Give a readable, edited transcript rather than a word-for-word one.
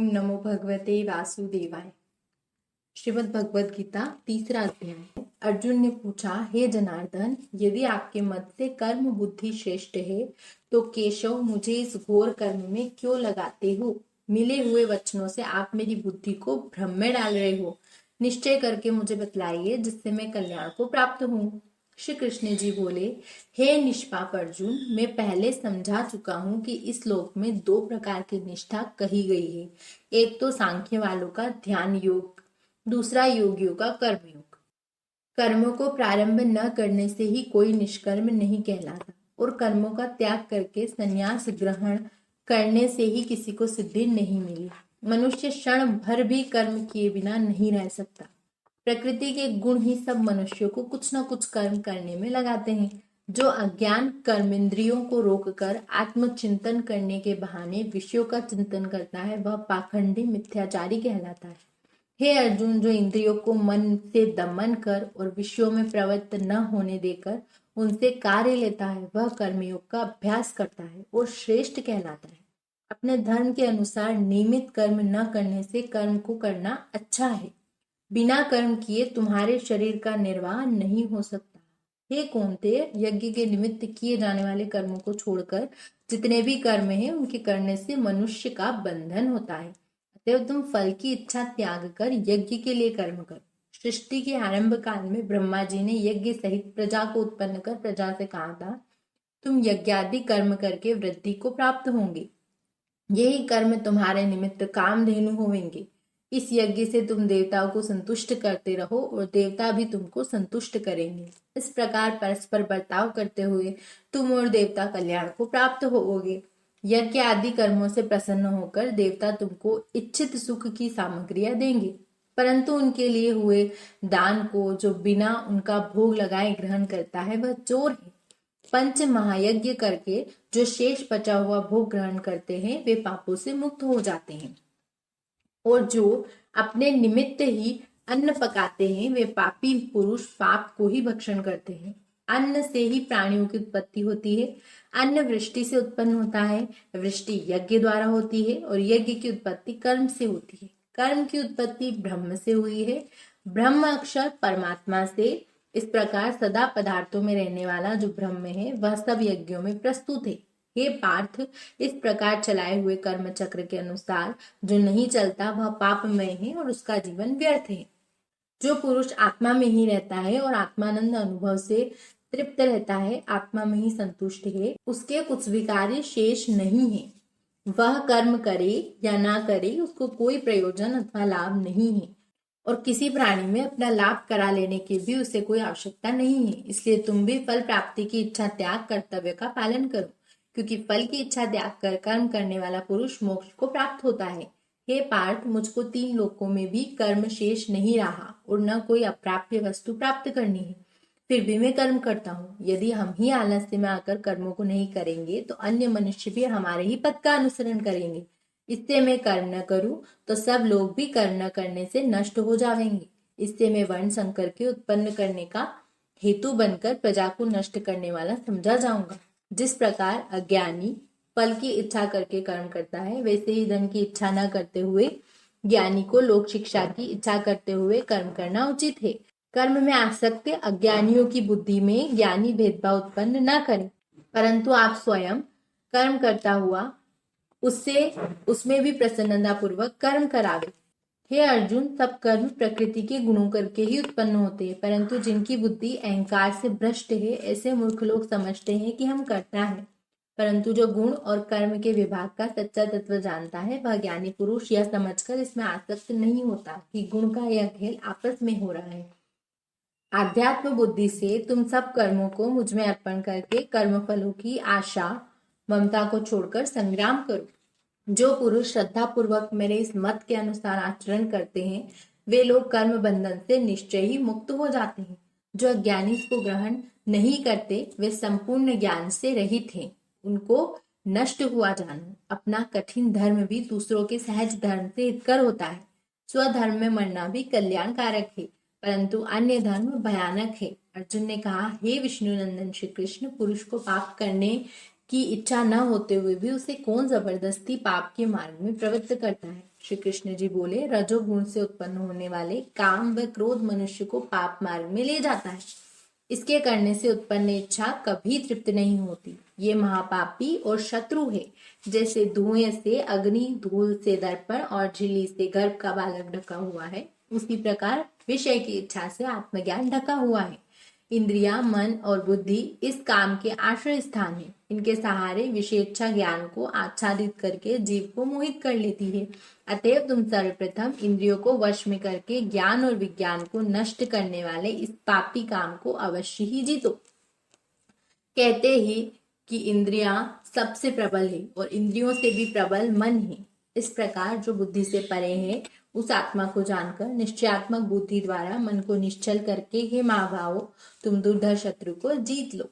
ओम नमो भगवते वासुदेवाय। श्रीमद् भगवद गीता तीसरा अध्याय। अर्जुन ने पूछा, हे जनार्दन, यदि आपके मत से कर्म बुद्धि श्रेष्ठ है तो केशव मुझे इस घोर कर्म में क्यों लगाते हो? मिले हुए वचनों से आप मेरी बुद्धि को भ्रम में डाल रहे हो। निश्चय करके मुझे बतलाइए जिससे मैं कल्याण को प्राप्त हूँ। श्री कृष्ण जी बोले, हे निष्पाप अर्जुन, मैं पहले समझा चुका हूँ कि इस लोक में दो प्रकार की निष्ठा कही गई है। एक तो सांख्य वालों का ध्यान योग, दूसरा योगियों का कर्म योग। कर्मों को प्रारंभ न करने से ही कोई निष्कर्म नहीं कहलाता और कर्मों का त्याग करके संन्यास ग्रहण करने से ही किसी को सिद्धि नहीं मिली। मनुष्य क्षण भर भी कर्म किए बिना नहीं रह सकता। प्रकृति के गुण ही सब मनुष्यों को कुछ न कुछ कर्म करने में लगाते हैं। जो अज्ञान कर्मेंद्रियों को रोककर आत्मचिंतन करने के बहाने विषयों का चिंतन करता है वह पाखंडी मिथ्याचारी कहलाता है। हे अर्जुन, जो इंद्रियों को मन से दमन कर और विषयों में प्रवृत्त न होने देकर उनसे कार्य लेता है वह कर्मयोग का अभ्यास करता है और श्रेष्ठ कहलाता है। अपने धर्म के अनुसार नियमित कर्म न करने से कर्म को करना अच्छा है। बिना कर्म किए तुम्हारे शरीर का निर्वाह नहीं हो सकता। हे कौन्तेय, यज्ञ के निमित्त किए जाने वाले कर्मों को छोड़कर जितने भी कर्म हैं उनके करने से मनुष्य का बंधन होता है। अतएव तुम फल की इच्छा त्याग कर यज्ञ के लिए कर्म करो। सृष्टि के आरंभ काल में ब्रह्मा जी ने यज्ञ सहित प्रजा को उत्पन्न कर प्रजा से कहा था, तुम यज्ञादि कर्म करके वृद्धि को प्राप्त होंगे। यही कर्म तुम्हारे निमित्त कामधेनु होवेंगे। इस यज्ञ से तुम देवताओं को संतुष्ट करते रहो और देवता भी तुमको संतुष्ट करेंगे। इस प्रकार परस्पर बर्ताव करते हुए तुम और देवता कल्याण को प्राप्त होोगे। यज्ञ आदि कर्मों से प्रसन्न होकर देवता तुमको इच्छित सुख की सामग्रियां देंगे, परंतु उनके लिए हुए दान को जो बिना उनका भोग लगाए ग्रहण करता है वह चोर है। पंच महायज्ञ करके जो शेष बचा हुआ भोग ग्रहण करते हैं वे पापों से मुक्त हो जाते हैं और जो अपने निमित्त ही अन्न पकाते हैं वे पापी पुरुष पाप को ही भक्षण करते हैं। अन्न से ही प्राणियों की उत्पत्ति होती है। अन्न वृष्टि से उत्पन्न होता है, वृष्टि यज्ञ द्वारा होती है और यज्ञ की उत्पत्ति कर्म से होती है। कर्म की उत्पत्ति ब्रह्म से हुई है, ब्रह्म अक्षर परमात्मा से। इस प्रकार सदा पदार्थों में रहने वाला जो ब्रह्म है वह सब यज्ञों में प्रस्तुत है। हे पार्थ, इस प्रकार चलाए हुए कर्म चक्र के अनुसार जो नहीं चलता वह पापमय है और उसका जीवन व्यर्थ है। जो पुरुष आत्मा में ही रहता है और आत्मानंद अनुभव से तृप्त रहता है, आत्मा में ही संतुष्ट है, उसके कुछ विकारी शेष नहीं है। वह कर्म करे या ना करे उसको कोई प्रयोजन अथवा लाभ नहीं है और किसी प्राणी में अपना लाभ करा लेने की भी उसे कोई आवश्यकता नहीं है। इसलिए तुम भी फल प्राप्ति की इच्छा त्याग कर्तव्य का पालन करो, क्योंकि फल की इच्छा त्याग कर कर्म करने वाला पुरुष मोक्ष को प्राप्त होता है। हे पार्थ, मुझको तीन लोकों में भी कर्म शेष नहीं रहा और न कोई अप्राप्य वस्तु प्राप्त करनी है, फिर भी मैं कर्म करता हूँ। यदि हम ही आलस्य में आकर कर्मों को नहीं करेंगे तो अन्य मनुष्य भी हमारे ही पथ का अनुसरण करेंगे। इससे मैं कर्म न करूं तो सब लोग भी कर्म न करने से नष्ट हो जाएंगे। इससे मैं वर्ण संकर के उत्पन्न करने का हेतु बनकर प्रजा को नष्ट करने वाला समझा जाऊंगा। जिस प्रकार अज्ञानी फल की इच्छा करके कर्म करता है, वैसे ही धन की इच्छा न करते हुए ज्ञानी को लोक शिक्षा की इच्छा करते हुए कर्म करना उचित है। कर्म में आसक्त अज्ञानियों की बुद्धि में ज्ञानी भेदभाव उत्पन्न न करे, परंतु आप स्वयं कर्म करता हुआ उसमें भी प्रसन्नता पूर्वक कर्म करावे। हे अर्जुन, सब कर्म प्रकृति के गुणों करके ही उत्पन्न होते हैं, परंतु जिनकी बुद्धि अहंकार से भ्रष्ट है ऐसे मूर्ख लोग समझते हैं कि हम करता है, परंतु जो गुण और कर्म के विभाग का सच्चा तत्व जानता है वह ज्ञानी पुरुष यह समझकर इसमें आसक्त नहीं होता कि गुण का यह खेल आपस में हो रहा है। आध्यात्म बुद्धि से तुम सब कर्मों को मुझ में अर्पण करके कर्म फलों की आशा ममता को छोड़कर संग्राम करो। जो पुरुष श्रद्धा पूर्वक मेरे इस मत के अनुसार आचरण करते हैं वे लोग कर्म बंधन से निश्चय ही मुक्त हो जाते हैं। जो अज्ञानी इसको ग्रहण नहीं करते वे संपूर्ण ज्ञान से रहित हैं। उनको नष्ट हुआ जानो। अपना कठिन धर्म भी दूसरों के सहज धर्म से हितकर होता है। स्वधर्म में मरना भी कल्याणकारक है, परंतु अन्य धर्म भयानक है। अर्जुन ने कहा, हे विष्णु नंदन श्री कृष्ण, पुरुष को पाप करने की इच्छा न होते हुए भी उसे कौन जबरदस्ती पाप के मार्ग में प्रवृत्त करता है। श्री कृष्ण जी बोले, रजोगुण से उत्पन्न होने वाले काम व क्रोध मनुष्य को पाप मार्ग में ले जाता है। इसके करने से उत्पन्न इच्छा कभी तृप्त नहीं होती। ये महापापी और शत्रु है। जैसे धुएं से अग्नि, धूल से दर्पण और झिल्ली से गर्भ का बालक ढका हुआ है, उसी प्रकार विषय की इच्छा से आत्मज्ञान ढका हुआ है। इंद्रिया, मन और बुद्धि इस काम के आश्रय स्थान है। इनके सहारे विषेच्छा ज्ञान को आच्छादित करके जीव को मोहित कर लेती है। अतएव तुम सर्वप्रथम इंद्रियों को वश में करके ज्ञान और विज्ञान को नष्ट करने वाले इस पापी काम को अवश्य ही जीतो। कहते ही कि इंद्रियां सबसे प्रबल है और इंद्रियों से भी प्रबल मन है। इस प्रकार जो बुद्धि से परे है, उस आत्मा को जानकर निश्चयात्मक बुद्धि द्वारा मन को निश्चल करके हे महाभावों, तुम दुर्धर शत्रु को जीत लो।